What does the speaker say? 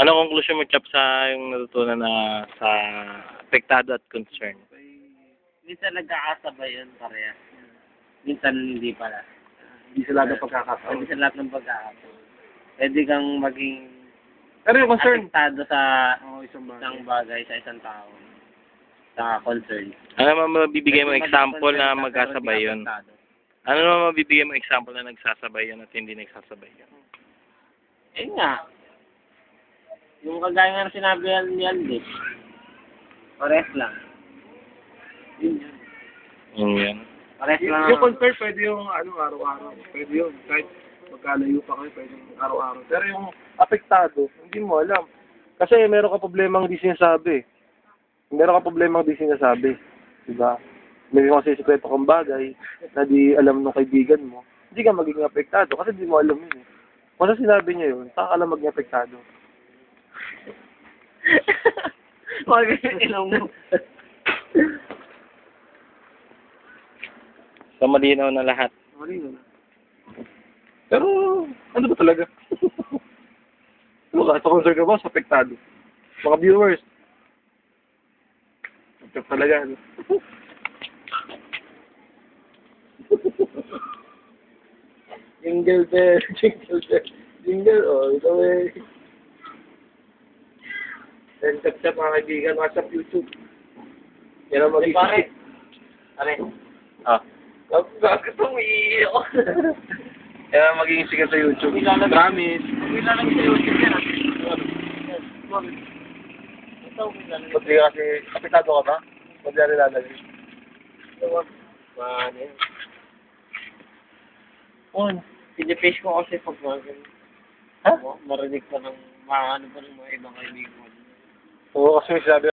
Ano conclusion mo, Chap, sa yung natutunan na sa apektado at concern? Minsan nagkakasabay yun parehas. Minsan hindi pala. Hindi sila ng pagkakataon. Hindi sa lahat ng pagkakataon. Pwede kang maging Pero yung concern, apektado sa isang isang bagay sa isang tao. Sa concern. Ano mo mabibigay mo Pwede example maging na concern ka, magkasabay pero yun? hindi apektado. Ano naman mabibigay mo example na nagsasabay yun at hindi nagsasabay yun? Eh nga. Yung kagaya nga na sinabi ni Aldi. Pares lang. Yun yun. Yun. Pares lang. yung concern pwede yung araw-araw. Pwede yun. Kahit magkalayo pa kayo, pwede yung araw-araw. Pero yung apektado, hindi mo alam. Kasi meron ka problemang hindi sinasabi. Meron ka problemang hindi sinasabi. Diba? May mga sisikreto kang bagay na di alam ng kaibigan mo. Hindi ka magiging apektado kasi di mo alam yun eh. Kung sa sinabi niya yun, saka ka lang maging apektado. Huwag ilaw mo. So, malinaw na lahat. Pero, ano ba talaga? Ano ka? Sa concern ka ba? Sa apektado. Mga viewers. Ito talaga. Ano? Jingle bell, jingle bell, jingle all the way. Then, tap-tap mga kaibigan, WhatsApp, YouTube. Yan ang magiging... Pare. Pare. Ah. Bakit itong iiyak? Yan ang magiging sikat sa YouTube. Promise. Ilalagay sa YouTube yan. Ito, Ba't di kasi, kapitado ka ba? Ba't di ka nilalagay? Paano yan? Oh, Pinipaste ko kasi pag mga ha? marinig pa ng mga ano pa ng mga ibang kaibigan. Oo, kasi sabi